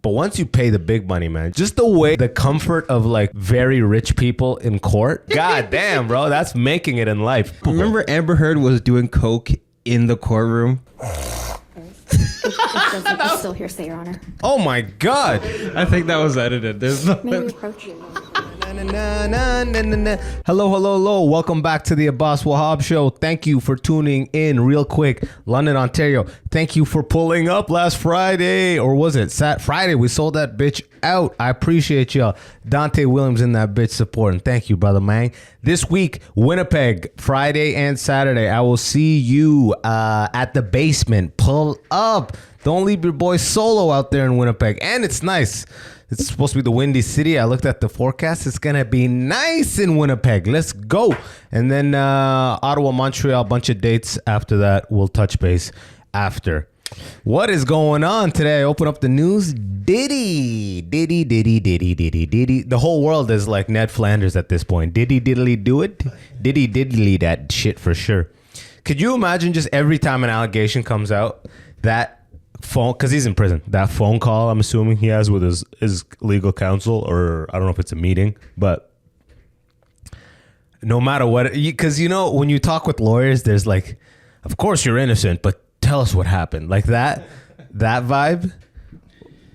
But once you pay the big money, man, just the way the comfort of like very rich people in court, god damn, bro, that's making it in life. Remember Amber Heard was doing coke in the courtroom? It's still hearsay, Your Honor. Oh my god. I think that was edited. There's no. May we approach you? Hello. Welcome back to the Abbas Wahab Show. Thank you for tuning in real quick. London, Ontario. Thank you for pulling up last Friday. Or was it Friday? We sold that bitch out. I appreciate y'all. Dante Williams in that bitch supporting. Thank you, brother man. This week, Winnipeg, Friday and Saturday. I will see you at the basement. Pull up. Don't leave your boy solo out there in Winnipeg. And it's nice. It's supposed to be the windy city. I looked at the forecast. It's going to be nice in Winnipeg. Let's go. And then Ottawa, Montreal, bunch of dates after that. We'll touch base after. What is going on today? I open up the news. Diddy. The whole world is like Ned Flanders at this point. Diddy diddly do it. Diddy diddly that shit for sure. Could you imagine just every time an allegation comes out that phone, because he's in prison, that phone call I'm assuming he has with his legal counsel, or I don't know if it's a meeting, but no matter what, because you know when you talk with lawyers, there's like, of course you're innocent, but tell us what happened, like that vibe.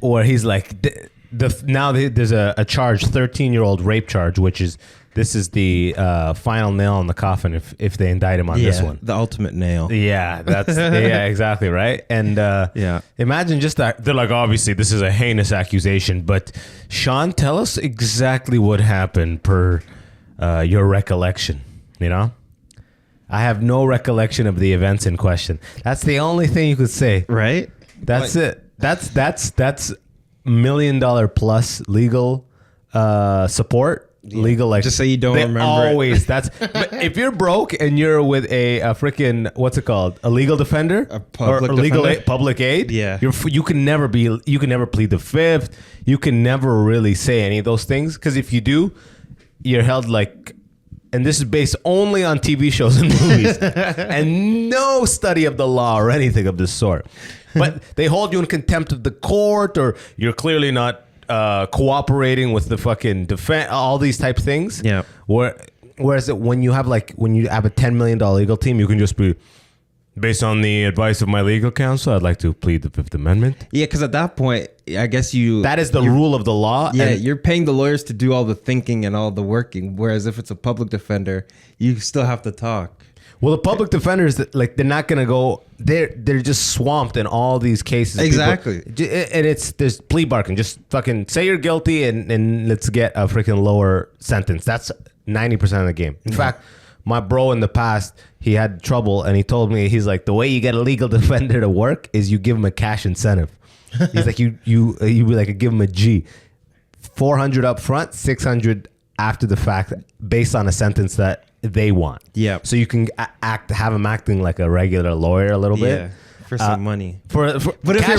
Or he's like, now there's a charge, 13-year-old rape charge, which is, this is the final nail in the coffin if they indict him on this one. The ultimate nail. Yeah, that's yeah, exactly, right? And imagine just that. They're like, obviously, this is a heinous accusation, but Sean, tell us exactly what happened per your recollection, you know? I have no recollection of the events in question. That's the only thing you could say. Right? That's it. That's $1 million plus legal support. Legal, like, just so you don't remember always that's but if you're broke and you're with a freaking, what's it called, a legal defender, a public or legal defender? public aid, yeah, you can never plead the fifth, you can never really say any of those things, because if you do, you're held like, and this is based only on TV shows and movies and no study of the law or anything of this sort, but they hold you in contempt of the court, or you're clearly not cooperating with the fucking defense, all these type of things. Yeah. Whereas when you have a $10 million legal team, you can just be, based on the advice of my legal counsel, I'd like to plead the Fifth Amendment. Yeah, because at that point, I guess that is the rule of the law. Yeah, and you're paying the lawyers to do all the thinking and all the working. Whereas if it's a public defender, you still have to talk. Well, the public defenders, like, they're not gonna go. They're just swamped in all these cases. Exactly. And there's plea barking. Just fucking say you're guilty and let's get a freaking lower sentence. That's 90% of the game. In fact, my bro in the past, he had trouble, and he told me, he's like, the way you get a legal defender to work is you give him a cash incentive. He's like, you be like, give him a G, $400 up front, $600 after the fact, based on a sentence that they want. Yeah. So you can have him acting like a regular lawyer a little bit. For some money. But if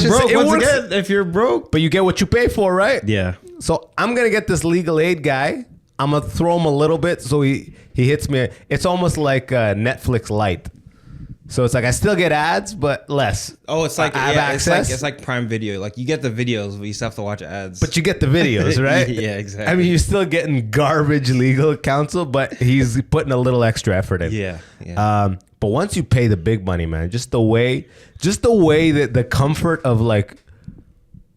you're broke, once again, if you're broke. But you get what you pay for, right? Yeah. So I'm going to get this legal aid guy. I'm going to throw him a little bit so he hits me. It's almost like Netflix Lite. So it's like I still get ads, but less. Oh, it's like, I have access. It's like Prime Video. Like, you get the videos, but you still have to watch ads. But you get the videos, right? Yeah, exactly. I mean, you're still getting garbage legal counsel, but he's putting a little extra effort in. Yeah. But once you pay the big money, man, just the way that the comfort of like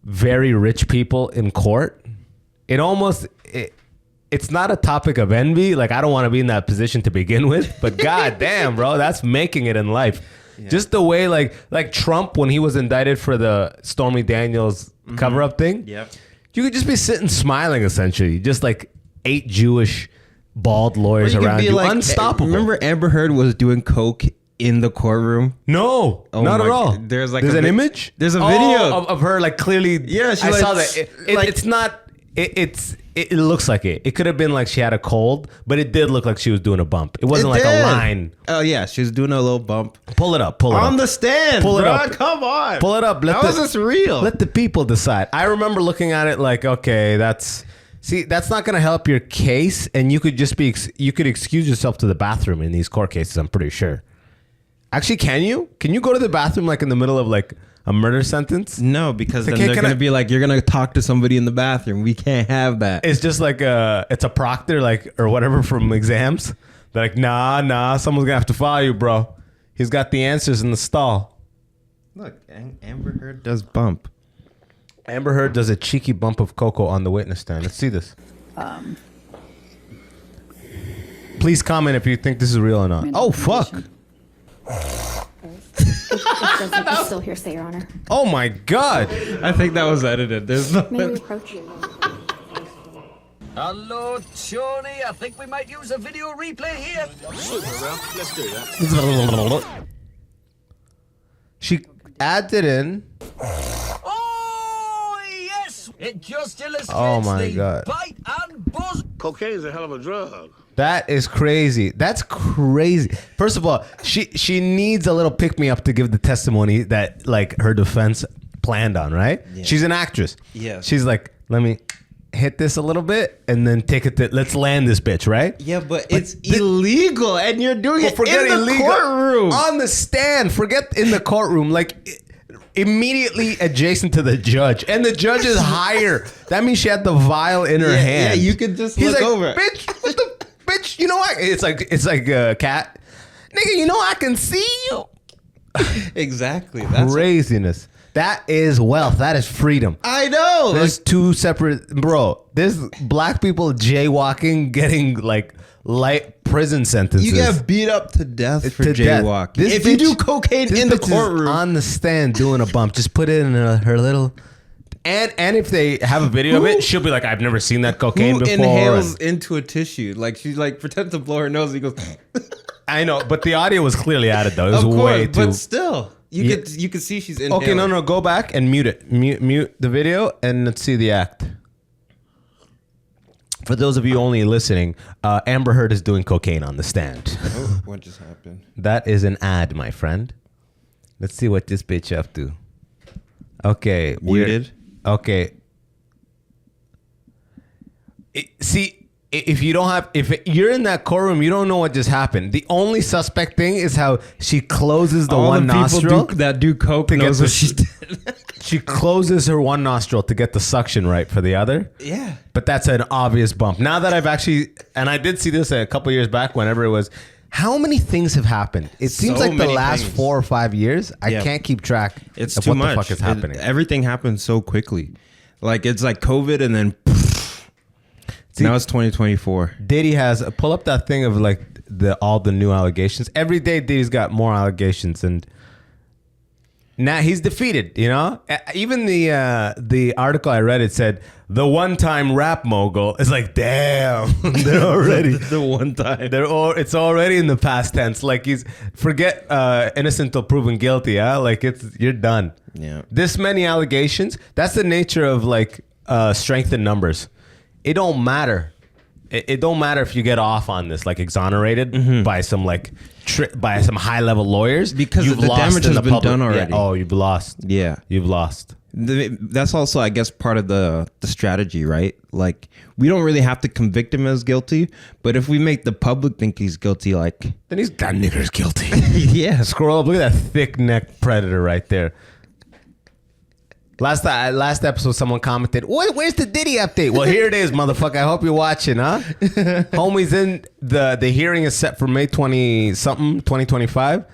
very rich people in court, it's not a topic of envy. Like, I don't want to be in that position to begin with, but god damn, bro, that's making it in life. Yeah. Just the way, like Trump, when he was indicted for the Stormy Daniels cover-up thing, yep, you could just be sitting smiling, essentially. Just like 8 Jewish bald lawyers around you. Like, unstoppable. Remember Amber Heard was doing coke in the courtroom? No, not at all. There's an image? There's a video of her, like, clearly. Yeah, I saw that. It's not... It looks like it. It could have been like she had a cold, but it did look like she was doing a bump. It wasn't like a line. Oh yeah, she was doing a little bump. Pull it up. On the stand. Pull it bro. up. Come on. Pull it up. How is this real? Let the people decide. I remember looking at it like, okay, that's not going to help your case, and you could just you could excuse yourself to the bathroom in these court cases, I'm pretty sure. Actually, can you go to the bathroom like in the middle of like a murder sentence? No, because then Okay, they're can gonna I- be like, you're gonna talk to somebody in the bathroom. We can't have that. It's just like it's a proctor, like, or whatever from exams. They're like, nah, someone's gonna have to file you, bro. He's got the answers in the stall. Look, Amber Heard does bump. Amber Heard does a cheeky bump of cocoa on the witness stand. Let's see this. Please comment if you think this is real or not. Oh, fuck. It doesn't still hearsay, Your Honor. Oh, my God. I think that was edited. There's no. May we approach you? Hello, Tony. I think we might use a video replay here. Let's do that. She added in. Oh, yes. It just illustrates Oh, my the God. bite and buzz. Cocaine is a hell of a drug. That is crazy. That's crazy. First of all, she needs a little pick me up to give the testimony that like her defense planned on, right? Yeah. She's an actress. Yes. She's like, let me hit this a little bit and then take it to let's land this bitch, right? Yeah, but it's illegal, and you're doing it in the courtroom. On the stand. Forget in the courtroom. Like immediately adjacent to the judge. And the judge is higher. That means she had the vial in her hand. Yeah, you could just He's look like, over. bitch, what the bitch, you know what? It's like a cat. Nigga, you know I can see you. Exactly. That's Craziness. That is wealth. That is freedom. I know. There's two separate, bro. There's black people jaywalking, getting like light prison sentences. You get beat up to death for To death. jaywalking. This If you bitch- do cocaine this in the bitch is courtroom, on the stand doing a bump, just put it in her little. And if they have a video of it, she'll be like, "I've never seen that cocaine who before." inhales And- into a tissue? Like she like pretends to blow her nose. He goes, I know, but the audio was clearly added though. It was of way course, too. but still, Yeah. you could see she's inhaling. Okay, no, go back and mute it. Mute the video and let's see the act. For those of you only listening, Amber Heard is doing cocaine on the stand. Oh, what just happened? That is an ad, my friend. Let's see what this bitch up to. Okay, Muted. Okay. If you're in that courtroom, you don't know what just happened. The only suspect thing is how she closes the All one the people nostril. that do coke to get knows the- what she did. She closes her one nostril to get the suction right for the other. Yeah. But that's an obvious bump. Now that I've actually, and I did see this a couple years back, whenever it was, how many things have happened? It seems So like the many last things. 4 or 5 years, I Yeah. can't keep track It's of too what much. the fuck is happening. Everything happens so quickly. Like it's like COVID, and then now it's 2024. Diddy has pull up that thing of like all the new allegations. Every day Diddy's got more allegations, and now he's defeated. You know, even the article I read, it said the one-time rap mogul is like, damn, they're already The one time. it's already in the past tense. Like he's forget innocent till proven guilty. Yeah, like you're done. Yeah. This many allegations. That's the nature of like strength in numbers. It don't matter. It don't matter if you get off on this, like exonerated by some like by some high level lawyers, Because you've the lost damage in has the been public. done already. Yeah. Oh, you've lost. Yeah. You've lost. That's also, I guess, part of the strategy, right? Like, we don't really have to convict him as guilty, but if we make the public think he's guilty, like, Then that nigger's guilty. yeah, Scroll up. Look at that thick neck predator right there. Last episode, someone commented, "Where's the Diddy update?" Well, here it is, motherfucker. I hope you're watching, huh? Homie's in the hearing is set for May 2025,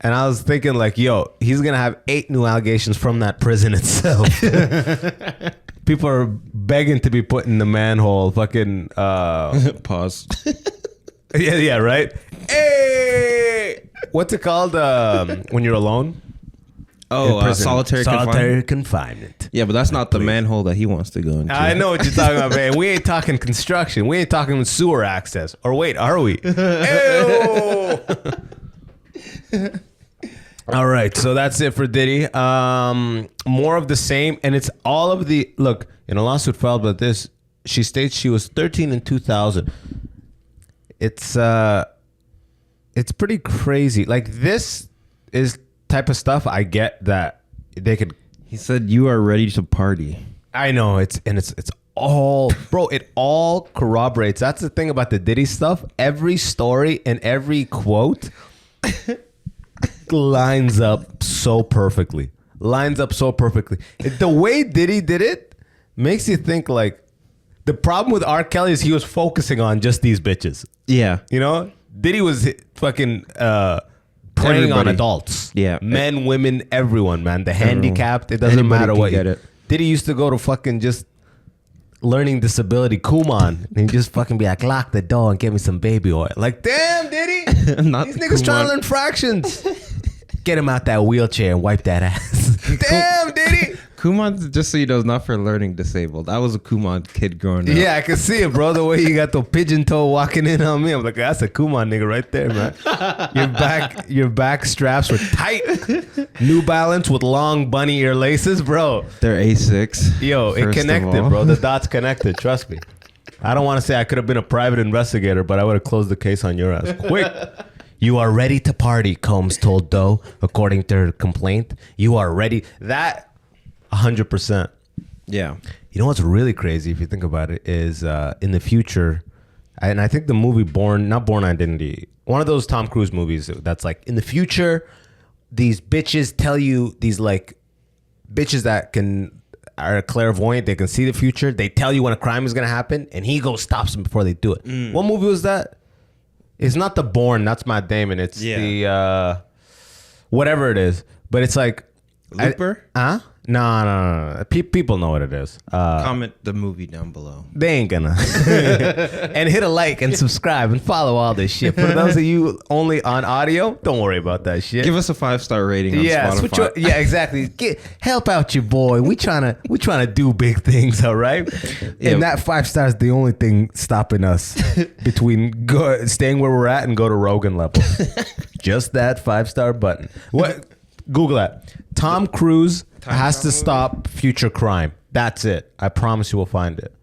and I was thinking like, yo, he's gonna have 8 new allegations from that prison itself. People are begging to be put in the manhole. Fucking pause. yeah, right. Hey, what's it called when you're alone? Oh, In prison. solitary confinement. Yeah, but that's not the manhole that he wants to go into. I know what you're talking about, man. We ain't talking construction. We ain't talking sewer access. Or wait, are we? Ew. All right, so that's it for Diddy. More of the same, and it's all of the look in a lawsuit filed about this. She states she was 13 in 2000. It's pretty crazy. Like this is type of stuff I get that they could. He said, "You are ready to party." I know it's all, bro. It all corroborates. That's the thing about the Diddy stuff. Every story and every quote lines up so perfectly. lines up so perfectly. The way Diddy did it makes you think like the problem with R. Kelly is he was focusing on just these bitches. Yeah. You know, Diddy was fucking preying on Everybody. adults. Yeah. Men, women, everyone, man. The handicapped, it doesn't Anybody matter can what get you it. Diddy used to go to fucking just learning disability Kumon and he'd just fucking be like, lock the door and give me some baby oil. Like, damn, Diddy. Not These the niggas trying Kumon. to learn fractions. Get him out that wheelchair and wipe that ass. Damn, Diddy. Kumon, just so you know, is not for learning disabled. I was a Kumon kid growing up. Yeah, I can see it, bro. The way you got the pigeon toe walking in on me, I'm like, that's a Kumon nigga right there, man. Your back straps were tight. New Balance with long bunny ear laces, bro. They're A6. Yo, it first of connected, all. bro. The dots connected. Trust me. I don't want to say I could have been a private investigator, but I would have closed the case on your ass quick. You are ready to party, Combs told Doe, according to her complaint. You are ready. That 100%. Yeah. You know what's really crazy if you think about it is in the future, and I think the movie not Born Identity, one of those Tom Cruise movies that's like in the future, these bitches tell you, these like bitches that are clairvoyant, they can see the future, they tell you when a crime is going to happen, and he goes stops them before they do it. What movie was that? It's not The Bourne, that's Matt Damon. It's the whatever it is, but it's like Looper? No. People know what it is. Comment the movie down below. They ain't gonna. And hit a like and subscribe and follow all this shit. For those of you only on audio, don't worry about that shit. Give us a 5-star rating on Spotify. Yeah, exactly. Help out your boy. We trying to do big things, all right? Yeah. And that 5 stars is the only thing stopping us between staying where we're at and go to Rogan level. Just that 5-star button. What? Google that. Tom Cruise has to stop future crime. That's it. I promise you will find it.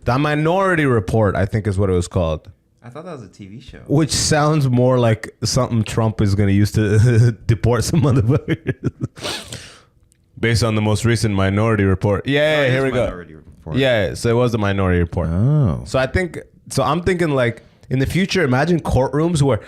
The Minority Report, I think is what it was called. I thought that was a TV show. Which sounds more like something Trump is going to use to deport some motherfuckers. Based on the most recent Minority Report. Yeah, here we go. Report. Yeah, so it was the Minority Report. Oh. So I'm thinking like in the future, imagine courtrooms where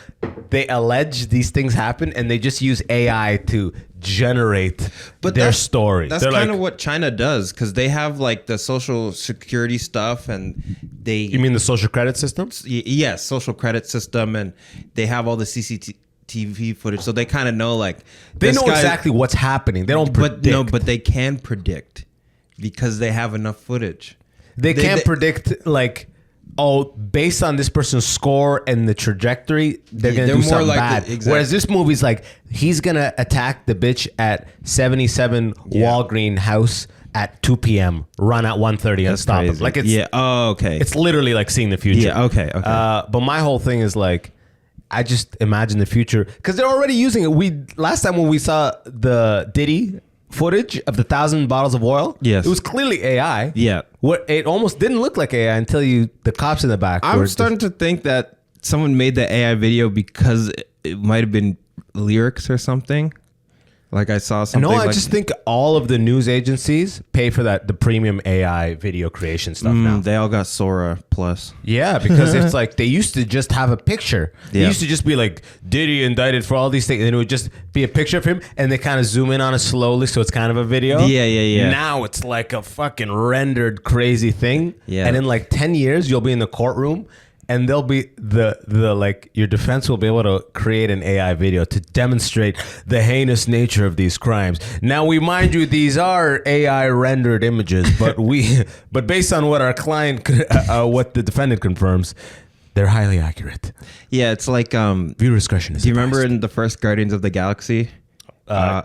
they allege these things happen and they just use AI to generate their story. That's They're kind like, of what China does because they have like the social security stuff and they... You mean the social credit system? Yes, social credit system, and they have all the CCTV footage, so they kind of know like... They know exactly what's happening. They don't predict. But they can predict because they have enough footage. They can't predict like... Oh, based on this person's score and the trajectory, they're going to do something bad. Exactly. Whereas this movie's like, he's going to attack the bitch at 77 Walgreen House at 2 p.m., run at 1:30 and stop him. Like it's, oh, okay. It's literally like seeing the future. Yeah, okay. But my whole thing is like, I just imagine the future because they're already using it. Last time when we saw the Diddy footage of the 1,000 bottles of oil, yes, it was clearly AI. Yeah. It almost didn't look like AI until the cops in the back. I'm starting to think that someone made the AI video because it might have been lyrics or something. Like I saw something. No, I like, just think all of the news agencies pay for the premium AI video creation stuff now. They all got Sora Plus. Yeah, because it's like they used to just have a picture. It Yeah. used to just be like Diddy indicted for all these things, and it would just be a picture of him, and they kind of zoom in on it slowly, so it's kind of a video. Yeah. Now it's like a fucking rendered crazy thing. Yeah. And in like 10 years, you'll be in the courtroom, and they'll be the like your defense will be able to create an AI video to demonstrate the heinous nature of these crimes. Now we mind you, these are AI rendered images, but based on what our client, what the defendant confirms, they're highly accurate. Yeah, it's like Viewer discretion is do you remember advised. in the first Guardians of the Galaxy?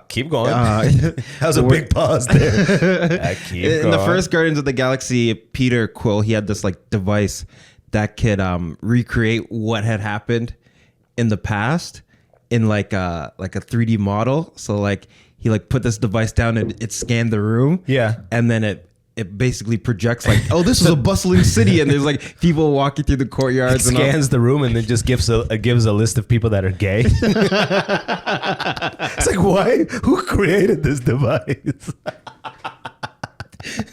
Keep going. That was a big pause there. Keep In the going. first Guardians of the Galaxy, Peter Quill, he had this like device that could recreate what had happened in the past in like a 3D model. So like he like put this device down and it scanned the room. Yeah. And then it basically projects like, oh, this is a bustling city, and there's like people walking through the courtyards. It scans the room and then just gives a list of people that are gay. It's like, why? Who created this device?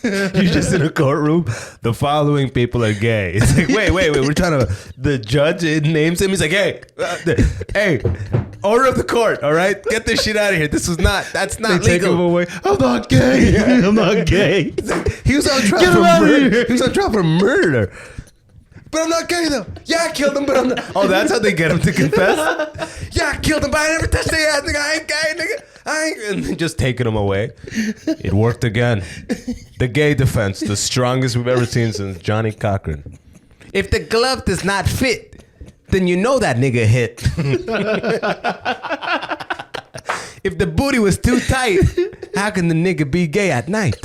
You're just in a courtroom. The following people are gay. It's like, wait. We're trying to. The judge names him. He's like, hey, Order of the court, all right? Get this shit out of here. That's not Take him legal. away. I'm not gay. I'm not gay. He was on trial for murder. He was on trial for murder. But I'm not gay though. Yeah, I killed him, but I'm not. Oh, that's how they get him to confess? Yeah, I killed him, but I never touched their ass, nigga. I ain't gay, nigga. I ain't. And then just taking him away. It worked again. The gay defense, the strongest we've ever seen since Johnny Cochran. If the glove does not fit, then you know that nigga hit. If the booty was too tight, how can the nigga be gay at night?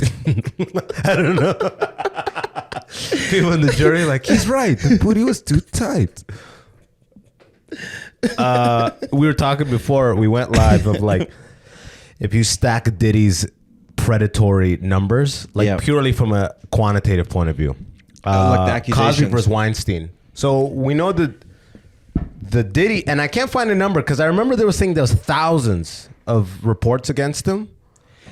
I don't know. People in the jury like, he's right. The booty was too tight. We were talking before we went live of like, if you stack Diddy's predatory numbers, like purely from a quantitative point of view. Like the accusations. Cosby versus Weinstein. So we know that the Diddy, and I can't find a number because I remember they were saying there was thousands of reports against him.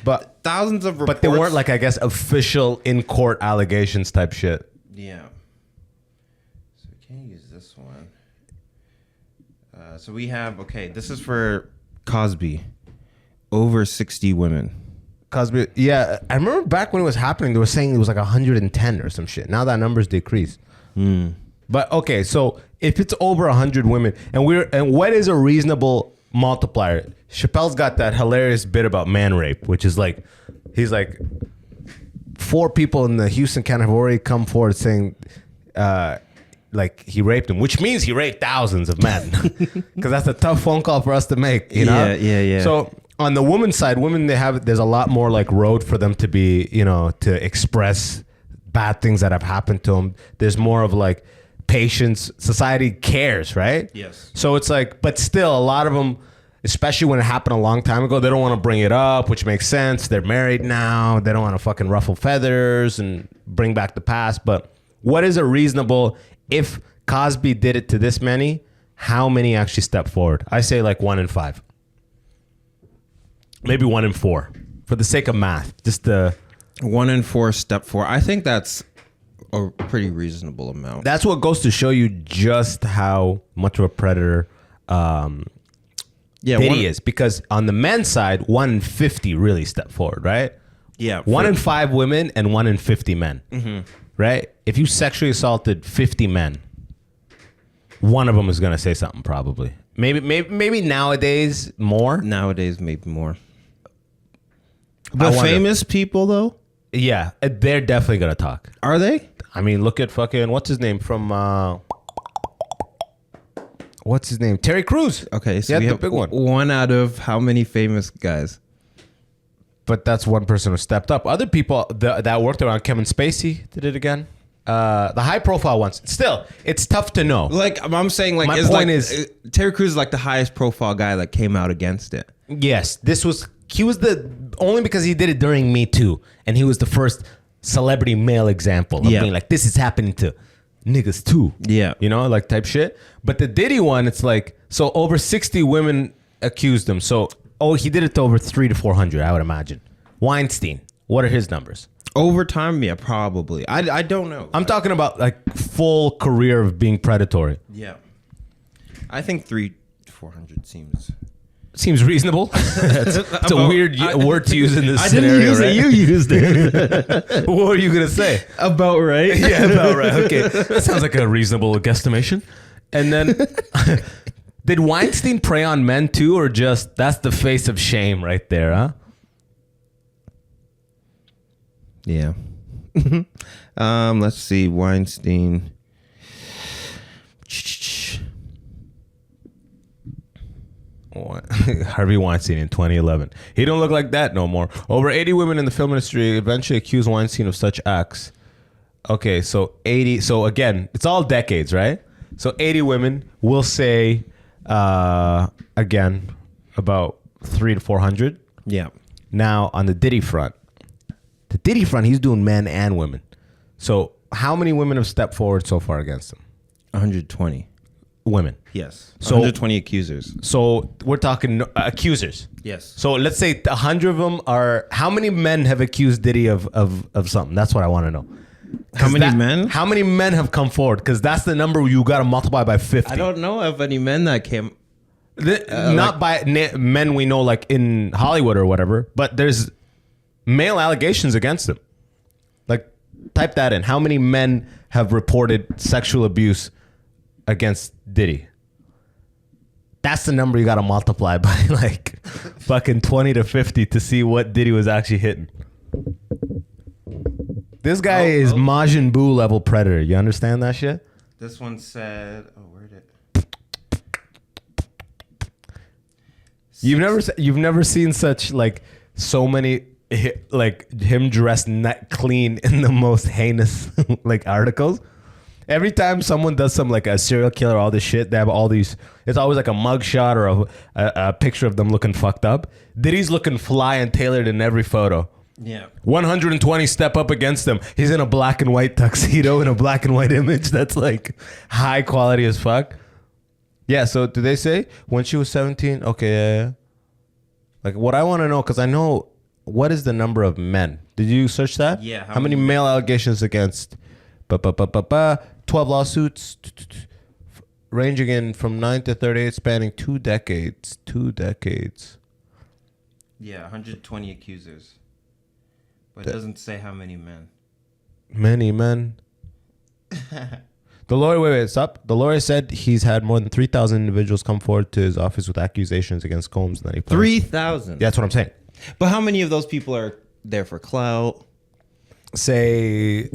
But thousands of reports. But they weren't like, I guess, official in-court allegations type shit. Yeah. So we can't use this one. So we have, okay, this is for Cosby. Over 60 women. Cosby, yeah. I remember back when it was happening, they were saying it was like 110 or some shit. Now that number's decreased. But okay, so if it's over 100 women, and what is a reasonable multiplier? Chappelle's got that hilarious bit about man rape, which is like, he's like, 4 people in the Houston County have already come forward saying, like he raped him, which means he raped thousands of men, because that's a tough phone call for us to make, you know? Yeah. So on the woman's side, women, there's a lot more like road for them to be, you know, to express bad things that have happened to them. There's more of like patience. Society cares, right? Yes. So it's like, but still, a lot of them, especially when it happened a long time ago, they don't want to bring it up, which makes sense. They're married now. They don't want to fucking ruffle feathers and bring back the past. But what is a reasonable, if Cosby did it to this many, how many actually step forward? I say like 1 in 5. Maybe 1 in 4. For the sake of math. Just the 1 in 4 step forward. I think that's a pretty reasonable amount. That's what goes to show you just how much of a predator Diddy is. Because on the men's side, 1 in 50 really step forward, right? Yeah. 1 in 5 women and 1 in 50 men. Mm-hmm. Right? If you sexually assaulted 50 men, one of them is going to say something probably. Maybe nowadays more. Nowadays, maybe more. The famous people, though? Yeah, they're definitely going to talk. Are they? I mean, look at fucking, what's his name from, what's his name? Terry Crews. Okay, so we the have big one. 1 out of how many famous guys? But that's one person who stepped up. Other people that worked around, Kevin Spacey did it again. The high profile ones. Still, it's tough to know. Like, I'm saying, like, My is point like, is, Terry Crews is like the highest profile guy that came out against it. Yes, he was the only because he did it during Me Too, and he was the first celebrity male example of being like, this is happening to niggas too. Yeah, you know, like type shit. But the Diddy one, it's like, so over 60 women accused him. So he did it to over 300 to 400, I would imagine. Weinstein, what are his numbers? Over time, yeah, probably. I don't know. I'm talking about like full career of being predatory. Yeah, I think 300 to 400 seems reasonable. It's a weird word to use in this scenario. I didn't use right? it. You used it. What were you gonna say? About right. Yeah, about right. Okay, that sounds like a reasonable guesstimation. And then, did Weinstein prey on men too, or just that's the face of shame right there, huh? Yeah. Let's see. Weinstein. Harvey Weinstein in 2011. He don't look like that no more. Over 80 women in the film industry eventually accused Weinstein of such acts. Okay, so 80. So again, it's all decades, right? So 80 women. We'll say again about 300 to 400. Yeah. Now on the Diddy front, he's doing men and women. So how many women have stepped forward so far against him? 120 women. Yes. So 120 accusers. So we're talking accusers. Yes. So let's say 100 of them are. How many men have accused Diddy of something? That's what I want to know. How many men? How many men have come forward? Because that's the number you got to multiply by 50. I don't know of any men that came. Not by men we know, like in Hollywood or whatever, but there's male allegations against him. Like, type that in. How many men have reported sexual abuse against Diddy? That's the number you got to multiply by like fucking 20 to 50 to see what Diddy was actually hitting. This guy is Majin Buu level predator. You understand that shit? This one said, where did it? You've never seen such like so many like him dressed net clean in the most heinous like articles. Every time someone does some like a serial killer, all this shit, they have all these. It's always like a mugshot or a picture of them looking fucked up. Diddy's looking fly and tailored in every photo. Yeah. 120 step up against him. He's in a black and white tuxedo in a black and white image that's like high quality as fuck. Yeah, so did they say when she was 17? Okay, yeah. Like what I want to know, because I know, what is the number of men? Did you search that? Yeah. How many male allegations against 12 lawsuits ranging in from 9 to 38, spanning 2 decades. 2 decades. Yeah, 120 accusers. But it doesn't say how many men. Many men. The lawyer, wait, stop. The lawyer said he's had more than 3,000 individuals come forward to his office with accusations against Combs. 3,000? Yeah, that's what I'm saying. But how many of those people are there for clout? Say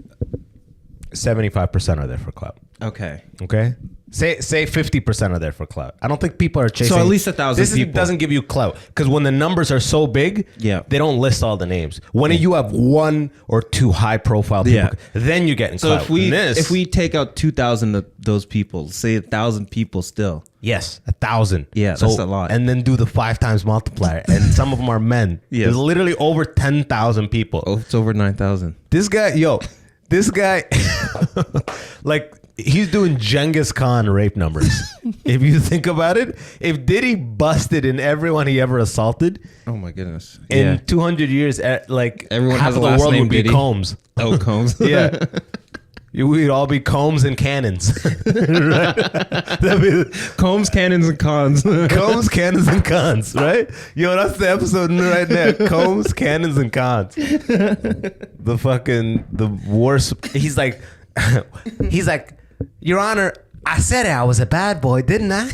75% are there for clout. Okay. Okay? Say 50% are there for clout. I don't think people are chasing. So at least 1,000 this people. Doesn't give you clout. Because when the numbers are so big, they don't list all the names. When you have 1 or 2 high profile people, then you get in so clout. So if we take out 2,000 of those people, say 1,000 people still. Yes, 1,000. Yeah, so, that's a lot. And then do the 5 times multiplier. And some of them are men. Yeah. There's literally over 10,000 people. Oh, it's over 9,000. This guy, like, he's doing Genghis Khan rape numbers. If you think about it, if Diddy busted in everyone he ever assaulted, oh my goodness, in 200 years, like everyone half has of a the last world name would be Diddy. Combs. Oh, Combs. Yeah. We'd all be Combs and Cannons. Combs, Cannons, and Cons. Combs, Cannons, and Cons, right? Yo, that's the episode right there. Combs, Cannons, and Cons. The worst. He's like, Your Honor, I said I was a bad boy, didn't I?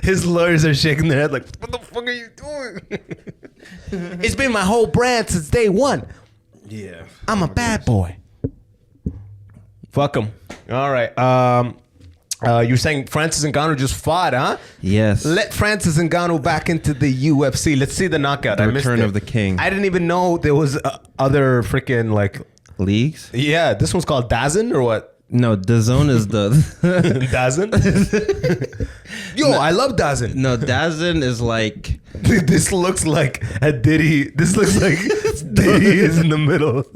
His lawyers are shaking their head like, what the fuck are you doing? It's been my whole brand since day one. Yeah. I'm a bad boy. Fuck him. All right. You're saying Francis Ngannou just fought, huh? Yes. Let Francis Ngannou back into the UFC. Let's see the knockout. The I missed return it. of the king. I didn't even know there was other freaking like leagues. Yeah, this one's called DAZN or what? No, DAZN is the DAZN. Yo, I love DAZN. No, DAZN is like this looks like a Diddy. This looks like Diddy is in the middle of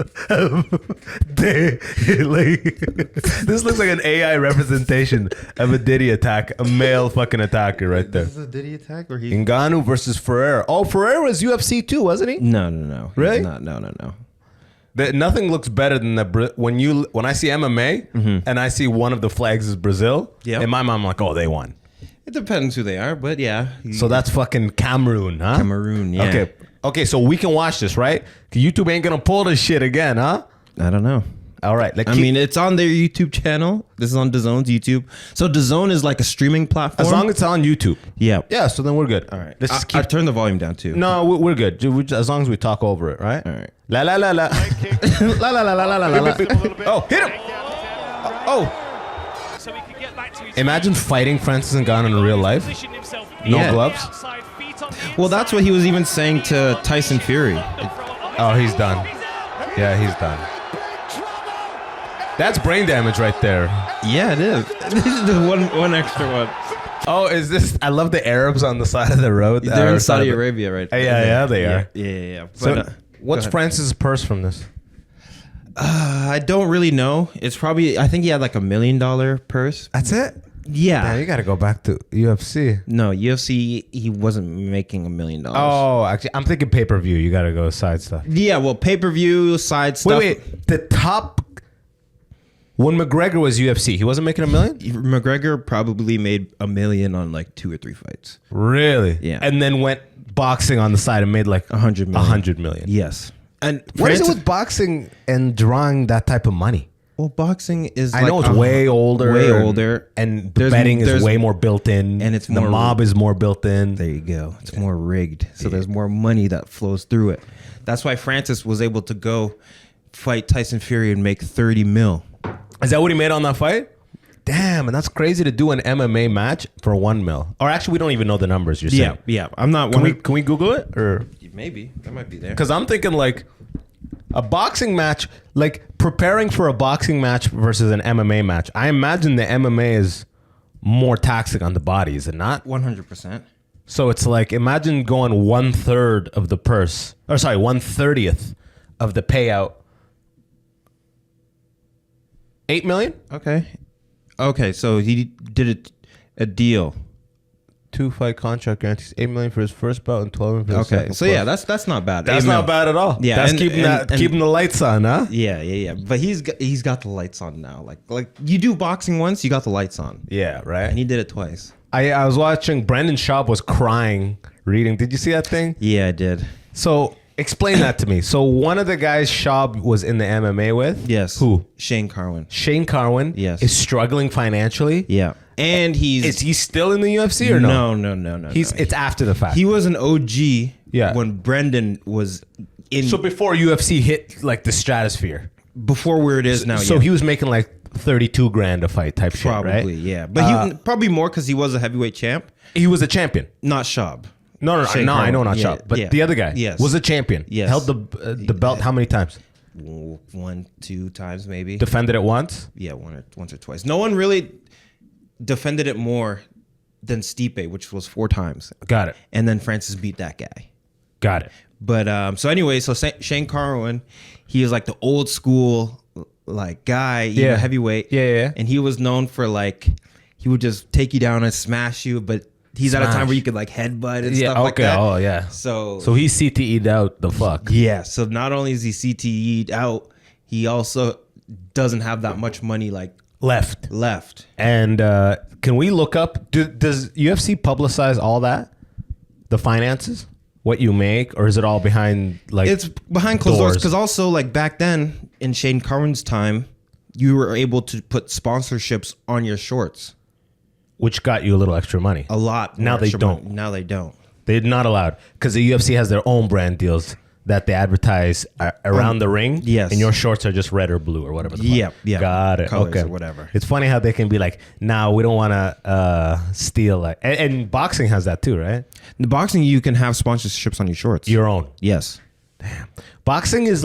this looks like an AI representation of a Diddy attack, a male fucking attacker right there. This is a Diddy attack, or he? Ngannou versus Ferrer. Oh, Ferrer was UFC too, wasn't he? No. Really? Not, no. Nothing looks better than when I see MMA and I see one of the flags is Brazil. Yep. In my mind, I'm like, oh, they won. It depends who they are, but yeah. So that's fucking Cameroon, huh? Cameroon, yeah. Okay. So we can watch this, right? YouTube ain't gonna pull this shit again, huh? I don't know. All right. I mean, it's on their YouTube channel. This is on DAZN's YouTube. So DAZN is like a streaming platform. As long as it's on YouTube. Yeah. Yeah. So then we're good. All right. Let's just keep. I turned the volume down too. No, we're good. As long as we talk over it, right? All right. La la la la. La la la la la la la. Oh, hit him! Oh. Imagine fighting Francis Ngannou in real life. No gloves. Well, that's what he was even saying to Tyson Fury. Oh, he's done. Yeah, he's done. That's brain damage right there. Yeah, it is. This is the one extra one. Oh, is this? I love the Arabs on the side of the road. They're in Saudi Arabia, right? Yeah, they are. Yeah. So, what's Francis' purse from this? I don't really know. It's probably, I think he had like $1 million purse. That's it? Yeah. You got to go back to UFC. No, UFC, he wasn't making $1 million. Oh, actually, I'm thinking pay-per-view. You got to go side stuff. Yeah, well, pay-per-view, side stuff. Wait. The top When McGregor was UFC, he wasn't making $1 million? McGregor probably made $1 million on like 2 or 3 fights. Really? Yeah. And then went boxing on the side and made like 100 million. 100 million. Yes. And What is it with boxing and drawing that type of money? Well, boxing is. I know it's way older. Way older, and the betting is way more built in, and it's the more, mob is more built in. There you go. It's more rigged, so there's more money that flows through it. That's why Francis was able to go fight Tyson Fury and make 30 mil. Is that what he made on that fight? Damn, and that's crazy to do an MMA match for 1 mil. Or actually, we don't even know the numbers. You're saying? Yeah. I'm not. Can we Google it or maybe that might be there? because I'm thinking like a boxing match, like preparing for a boxing match versus an MMA match. I imagine the MMA is more taxing on the body, is it not? 100%. So it's like imagine going 1/3 of the purse, or sorry, 1/30th of the payout. 8 million? Okay. So he did a deal. 2-fight contract guarantees 8 million for his first bout and 12 million for his second. So yeah, that's not bad. that's 8 mil. not bad at all. Yeah, That's and- keeping the lights on, huh? Yeah. But he's got the lights on now. Like you do boxing once, you got the lights on, Yeah, right. and he did it twice. I was watching Brendan Schaub was crying reading. Did you see that thing? Yeah, I did. So explain that to me. So one of the guys Schaub was in the MMA with, Yes. who? Shane Carwin. Shane Carwin, Yes. is struggling financially. Yeah, and Is he still in the UFC or no? No. It's after the fact. He was an OG. Yeah. When Brendan was in. So before UFC hit like the stratosphere. before where it is now. So yeah. he was making like 32 grand a fight type shit, right? Probably, yeah. But he probably more because he was a heavyweight champ, He was a champion. not Schaub. No, Shane I know Carwin. not Yeah, Schaub, but yeah. the other guy Yes. was a champion. Yes. Held the belt how many times? 1, 2 times maybe. Defended it once? Yeah, once or twice. No one really defended it more than Stipe, which was 4 times. Got it. And then Francis beat that guy. Got it. But so anyway, so Shane Carwin, he was like the old school like guy, Yeah. heavyweight. Yeah. And he was known for like he would just take you down and smash you, but he's at a time Smash. where you could like headbutt and Yeah, stuff like okay. that. Oh, yeah. So he CTE'd out the fuck. yeah, so not only is he CTE'd out, he also doesn't have that much money like left. And can we look up, does UFC publicize all that? The finances? What you make? Or is it all behind like It's behind closed doors doors? because also like back then in Shane Carwin's time, you were able to put sponsorships on your shorts. Which got you a little extra money. A lot. Now more they extra don't. money. Now they don't. They're not allowed because the UFC has their own brand deals that they advertise around the ring. yes. And your shorts are just red or blue or whatever. The fuck. Yep, yep. Got it. Colors okay. or whatever. It's funny how they can be like, nah, we don't want to steal. Like, and boxing has that too, right? In boxing, you can have sponsorships on your shorts. Your own. Yes. Boxing is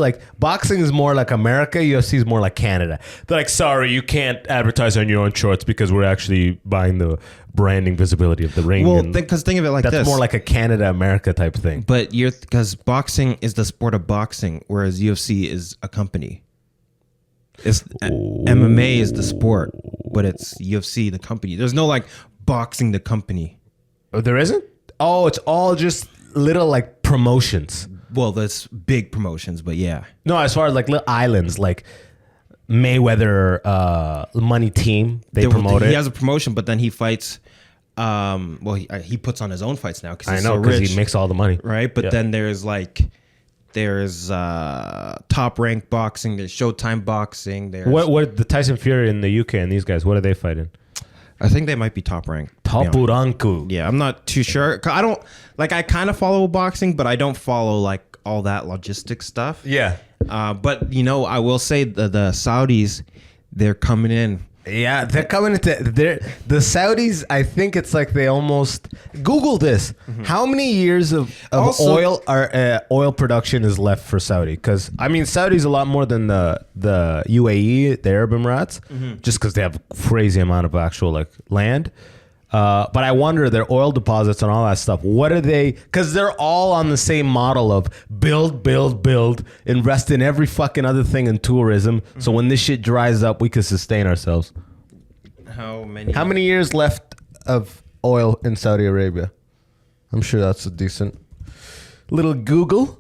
more like America. UFC is more like Canada. They're like, sorry, you can't advertise on your own shorts because we're actually buying the branding visibility of the ring. Well, and because think of it like that's this. more like a Canada America type thing. But because boxing is the sport of boxing, whereas UFC is a company. It's MMA is the sport, but it's UFC the company. There's no like boxing the company. Oh, there isn't? Oh, it's all just little like promotions. Well, there's big promotions, but yeah. No, as far as like little islands, like Mayweather Money Team, they promote He it. has a promotion, but then he fights. Well, he puts on his own fights now because I he's know so because rich, he makes all the money, right? But Yeah. then there's Top Rank Boxing, there's Showtime Boxing. There's What the Tyson Fury in the UK and these guys? What are they fighting? I think they might be Top Rank. to be honest. Tapuranku. Yeah, I'm not too sure. I don't like. I kind of follow boxing, but I don't follow like all that logistic stuff. Yeah. But I will say the Saudis, they're coming in. Yeah, they're coming into the Saudis. I think it's like they almost Google this. How many years of Also- oil production is left for Saudi? Because I mean, Saudi's a lot more than the UAE, the Arab Emirates, just because they have a crazy amount of actual like land. But I wonder their oil deposits and all that stuff. What are they? Because they're all on the same model of build, invest in every fucking other thing in tourism. So when this shit dries up, we can sustain ourselves. How many? How many years left of oil in Saudi Arabia? I'm sure that's a decent little Google.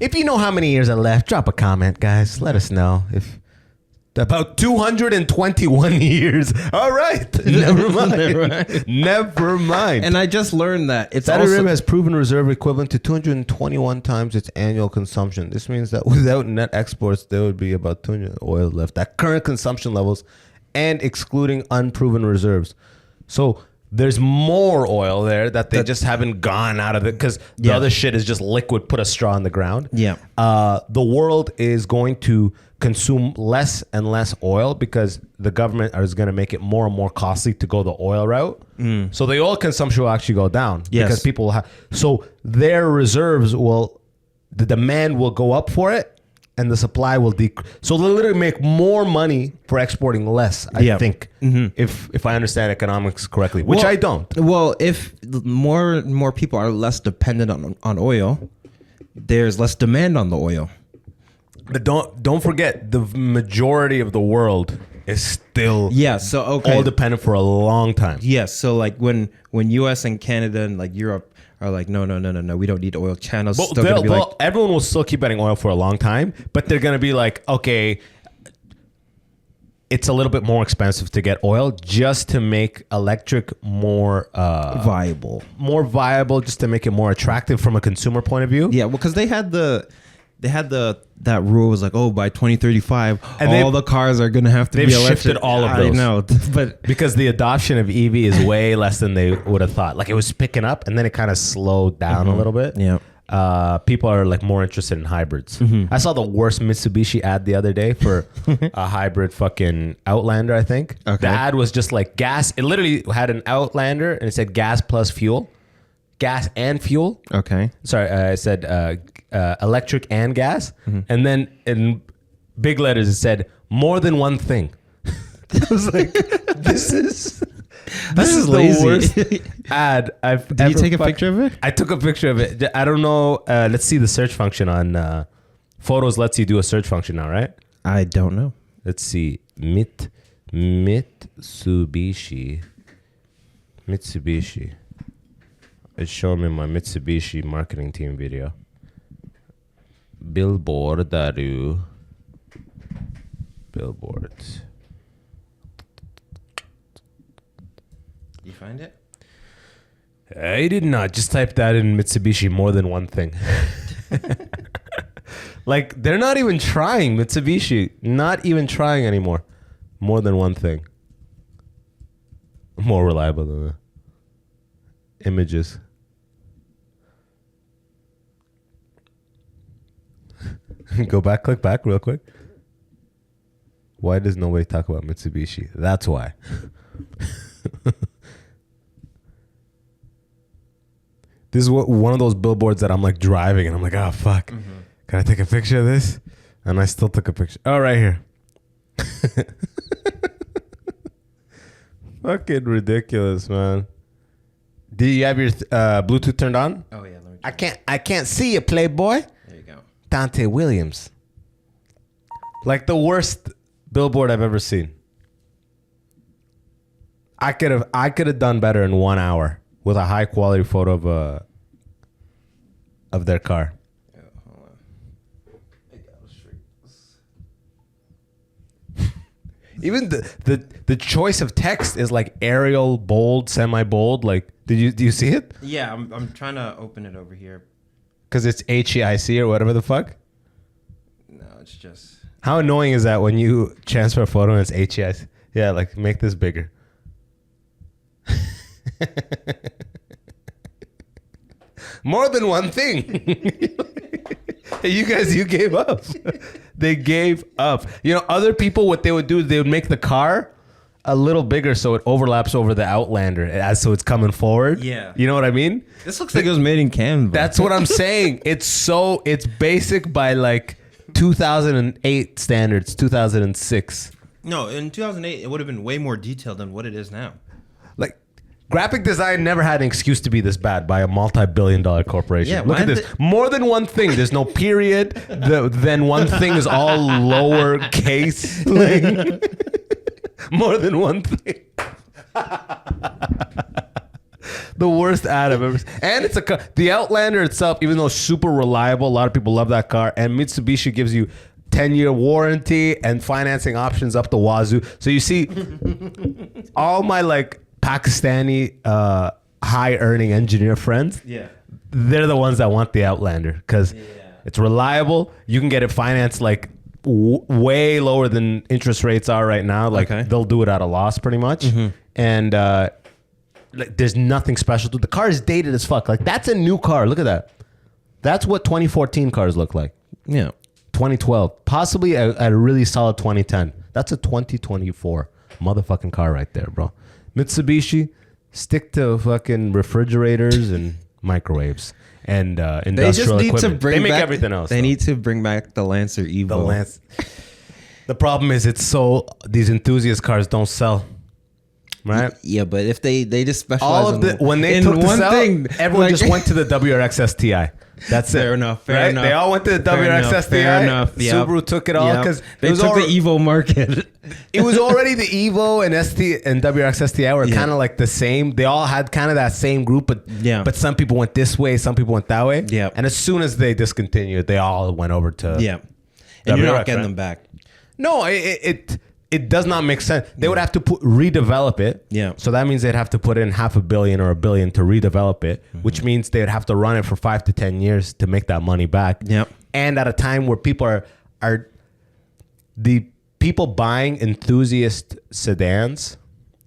If you know how many years are left, drop a comment, guys. Let us know. If About 221 years. All right. Never mind. Never mind. Never mind. And I just learned that it's Saudi also Arabia has proven reserve equivalent to 221 times its annual consumption. This means that without net exports, there would be about 200 oil left at current consumption levels and excluding unproven reserves. So there's more oil there that they just haven't gone out of it because the other shit is just liquid, put a straw in the ground. Yeah. The world is going to consume less and less oil because the government is going to make it more and more costly to go the oil route. So the oil consumption will actually go down because people will have. So their reserves the demand will go up for it and the supply will decrease. So they'll literally make more money for exporting less, I think, if I understand economics correctly, which I don't. Well, if more people are less dependent on oil, there's less demand on the oil. But don't forget, the majority of the world is still all dependent for a long time. Yes, so like when US and Canada and like Europe are like, no, we don't need oil channels. But Still gonna be like, everyone will still keep getting oil for a long time, but they're going to be like, okay, it's a little bit more expensive to get oil just to make electric more viable, just to make it more attractive from a consumer point of view. Yeah, well, because they had that rule was like, oh, by 2035, and all the cars are gonna have to be electric. They've shifted all of those. I know, but because the adoption of EV is way less than they would have thought. Like it was picking up, and then it kind of slowed down a little bit. Yeah. People are like more interested in hybrids. I saw the worst Mitsubishi ad the other day for a hybrid fucking Outlander, I think. Okay. The ad was just like gas. It literally had an Outlander and it said gas plus fuel. Gas and fuel. Okay. Sorry, I said electric and gas. And then in big letters it said more than one thing. I was like, this is lazy. the worst ad I've Did ever. you take a picture of it? I took a picture of it. I don't know. Let's see the search function on Photos lets you do a search function now, right? I don't know. Let's see. Mitsubishi. It's showing me my Mitsubishi marketing team video. Billboards. You find it? I did not. Just type that in Mitsubishi, more than one thing. Like, they're not even trying, Mitsubishi. Not even trying anymore. More than one thing. More reliable than that. Images. Go back, click back real quick. Why does nobody talk about Mitsubishi? That's why. This is one of those billboards that I'm like driving and I'm like, oh, fuck. Can I take a picture of this? And I still took a picture. Oh, right here. Fucking ridiculous, man. Do you have your Bluetooth turned on? Oh yeah, let me. I can't see you, Playboy. There you go. Dante Williams. Like the worst billboard I've ever seen. I could have done better in 1 hour with a high quality photo of their car. Yeah, hold on. I gotta straight this. Even the choice of text is like Arial, bold, semi-bold. Like, do you see it? Yeah, I'm trying to open it over here. Because it's HEIC or whatever the fuck. No, it's just. How annoying is that when you transfer a photo and it's HEIC? Yeah, like make this bigger. More than one thing. You gave up. They gave up. You know, other people, what they would do is they would make the car a little bigger so it overlaps over the Outlander, so it's coming forward. Yeah. You know what I mean? This looks like it was made in Canva. That's what I'm saying. It's basic by like 2008 standards, 2006. No, in 2008, it would have been way more detailed than what it is now. Like, graphic design never had an excuse to be this bad by a multi-billion-dollar corporation. Yeah, look at this. More than one thing. There's no period. Then one thing is all lowercase. Like, more than one thing. The worst ad I've ever seen. And it's the Outlander itself, even though it's super reliable, a lot of people love that car. And Mitsubishi gives you 10-year warranty, and financing options up the wazoo. So you see, all my like Pakistani high-earning engineer friends, they're the ones that want the Outlander because it's reliable. You can get it financed like way lower than interest rates are right now. Like they'll do it at a loss pretty much. And like there's nothing special to it. The car is dated as fuck. Like that's a new car. Look at that. That's what 2014 cars look like. Yeah. 2012, possibly a really solid 2010. That's a 2024 motherfucking car right there, bro. Mitsubishi, stick to fucking refrigerators and microwaves and industrial equipment. They make everything else. They need to bring back the Lancer Evo. The problem is these enthusiast cars don't sell. Right? Yeah, but if they just specialize when they took the sell, everyone just went to the WRX STI. That's fair it. enough. Right? They all went to the WRX STI. Fair enough. Subaru took it all because they took the Evo market. It was already the Evo and ST and WRX STI were kind of like the same. They all had kind of that same group, but some people went this way, some people went that way. Yeah. And as soon as they discontinued, they all went over to and WRX, you're not getting them back. No, it does not make sense. They would have to redevelop it. Yeah. So that means they'd have to put in $500 million or $1 billion to redevelop it, which means they'd have to run it for 5 to 10 years to make that money back. Yep. And at a time where people are the people buying enthusiast sedans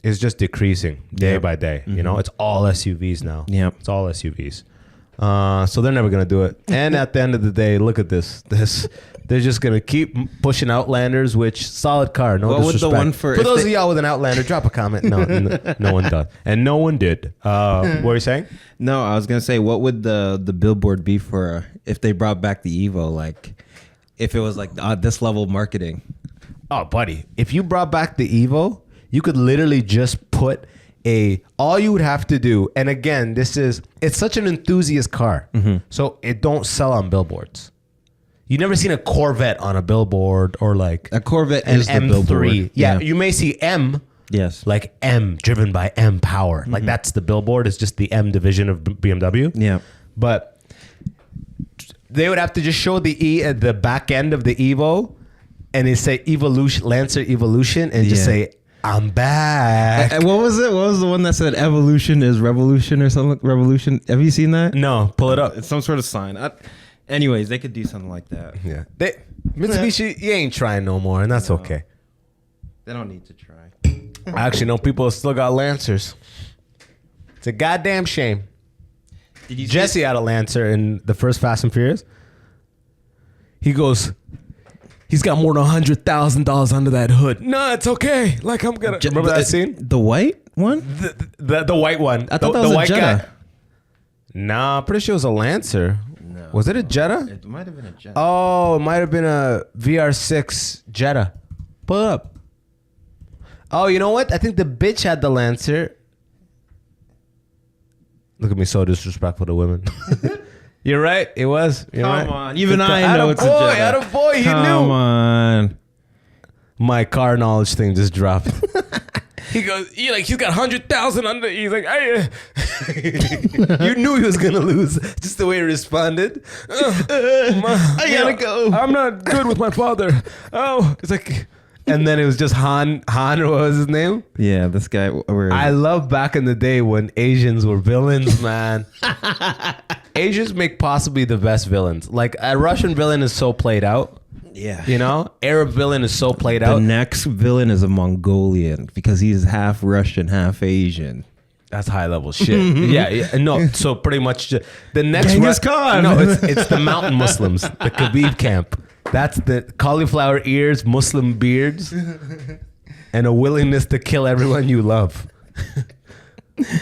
is just decreasing day by day. You know, it's all SUVs now. Yep. It's all SUVs. So they're never gonna do it. And at the end of the day, look at this. They're just gonna keep pushing Outlanders, which solid car. No What would disrespect. the one for those of y'all with an Outlander, drop a comment. No one does, and no one did. What were you saying? No, I was gonna say, what would the billboard be for if they brought back the Evo? Like, if it was like this level of marketing. Oh, buddy, if you brought back the Evo, you could literally just put all you would have to do, and again, it's such an enthusiast car, so it don't sell on billboards. You never seen a Corvette on a billboard or like A Corvette an is the M3. billboard. Yeah, you may see M. Yes. Like M, driven by M power. Like that's the billboard. It's just the M division of BMW. Yeah. But they would have to just show the the back end of the Evo, and it say Evolution, Lancer Evolution, and just say, I'm back. And what was it? What was the one that said evolution is revolution or something? Revolution. Have you seen that? No, pull it up. It's some sort of sign. Anyways, they could do something like that. Yeah. Mitsubishi, you ain't trying no more, and that's okay. They don't need to try. I actually know people still got Lancers. It's a goddamn shame. Did you Jesse had a Lancer in the first Fast and Furious. He goes, he's got more than $100,000 under that hood. No, it's okay. Like I'm gonna remember that scene. The white one? The white one. I thought that was a Jetta. Nah, pretty sure it was a Lancer. No. Was it a Jetta? It might have been a Jetta. Oh, it might have been a VR6 Jetta. Pull it up. Oh, you know what? I think the bitch had the Lancer. Look at me, so disrespectful to women. You're right. It was. You're Come right. on. Even I know it's a Jetta. Attaboy, you knew. Come on. My car knowledge thing just dropped. He goes, he's got 100,000 under. He's like, you knew he was gonna lose, just the way he responded. I gotta go. I'm not good with my father. Oh, it's like, and then it was just Han. What was his name? Yeah, this guy. I love back in the day when Asians were villains, man. Asians make possibly the best villains. Like a Russian villain is so played out. Yeah. You know, Arab villain is so played out. The next villain is a Mongolian because he's half Russian, half Asian. That's high level shit. yeah. No, so pretty much the next Genghis Khan. No, it's the mountain Muslims, the Khabib camp. That's the cauliflower ears, Muslim beards, and a willingness to kill everyone you love.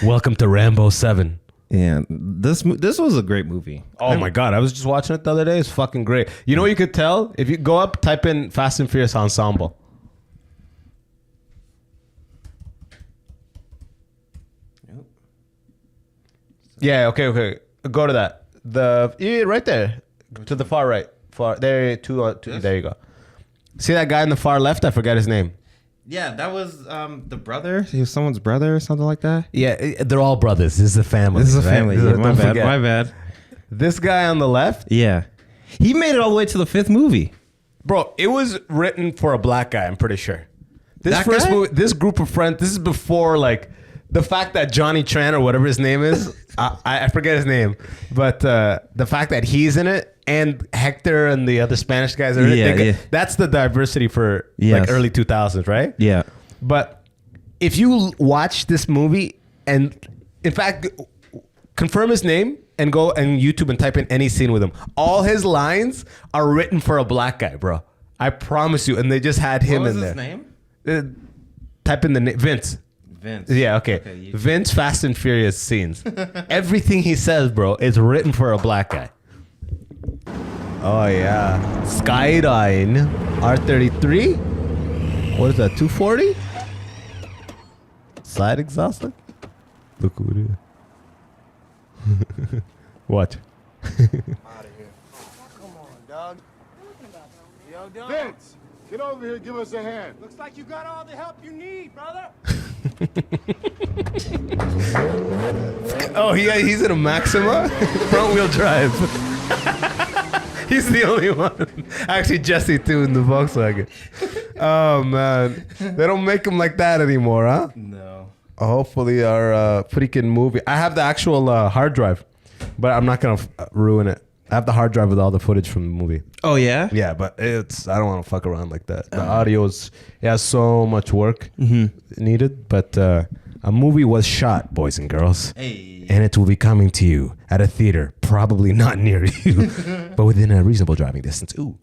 Welcome to Rambo 7. Yeah, this was a great movie. Oh my God, I was just watching it the other day. It's fucking great. You know what you could tell? If you go up, type in Fast and Furious Ensemble. Yep. Yeah, okay. Go to that. Right there. To the far right. There you go. See that guy in the far left? I forgot his name. Yeah, that was the brother. He was someone's brother or something like that. Yeah, they're all brothers. This is a family. This is a right? family. Yeah, my bad. This guy on the left? Yeah. He made it all the way to the 5th movie. Bro, it was written for a black guy, I'm pretty sure. This That first guy? movie, this group of friends, this is before like the fact that Johnny Tran or whatever his name is, I forget his name, but the fact that he's in it and Hector and the other Spanish guys are in it, that's the diversity for like early 2000s, right? Yeah. But if you watch this movie and in fact confirm his name and go and YouTube and type in any scene with him, all his lines are written for a black guy, bro. I promise you. And they just had him What was in his there. name? Type in the name Vince. Vince. Yeah, okay. Vince Fast and Furious scenes. Everything he says, bro, is written for a black guy. Oh yeah. Skyline R33. What is that? 240? Side exhaust? Look who it is. What? Out of here. Come on, dog. Yo, dog. Vince, get over here. Give us a hand. Looks like you got all the help you need, brother. Oh, yeah, he's in a Maxima front wheel drive. He's the only one. Actually, Jesse too in the Volkswagen. Oh man, they don't make them like that anymore, huh? No. Hopefully, our freaking movie. I have the actual hard drive, but I'm not gonna ruin it. I have the hard drive with all the footage from the movie. Oh yeah. Yeah, but I don't want to fuck around like that. The audio it has so much work needed, but a movie was shot, boys and girls. Hey. And it will be coming to you at a theater, probably not near you, but within a reasonable driving distance. Ooh.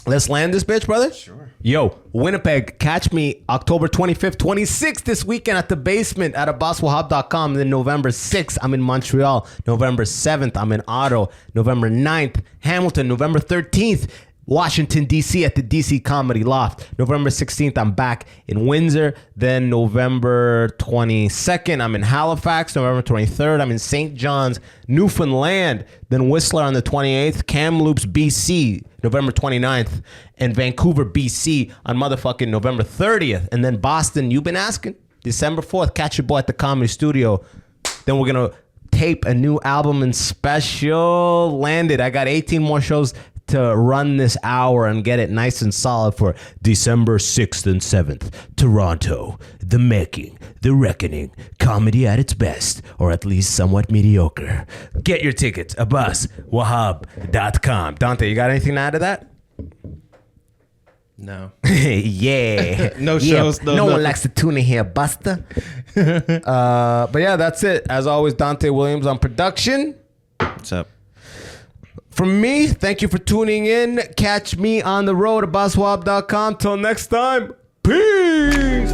Let's land this bitch, brother. Sure. Yo, Winnipeg, catch me October 25th, 26th this weekend at the Basement at abbaswahab.com. Then November 6th, I'm in Montreal. November 7th, I'm in Ottawa. November 9th, Hamilton. November 13th, Washington, D.C. at the D.C. Comedy Loft. November 16th, I'm back in Windsor. Then November 22nd, I'm in Halifax. November 23rd, I'm in St. John's, Newfoundland. Then Whistler on the 28th, Kamloops, B.C., November 29th, and Vancouver, B.C. on motherfucking November 30th. And then Boston, you've been asking, December 4th, catch your boy at the Comedy Studio. Then we're going to tape a new album and special. Landed. I got 18 more shows to run this hour and get it nice and solid for December 6th and 7th. Toronto, The Making, The Reckoning, comedy at its best, or at least somewhat mediocre. Get your tickets, abbaswahab.com. Dante, you got anything to add to that? No. Yeah. No Yeah, shows, no no one nothing. likes to tune in here, Buster. But yeah, that's it. As always, Dante Williams on production. What's up? From me, thank you for tuning in. Catch me on the road at abbaswahab.com. Till next time, peace.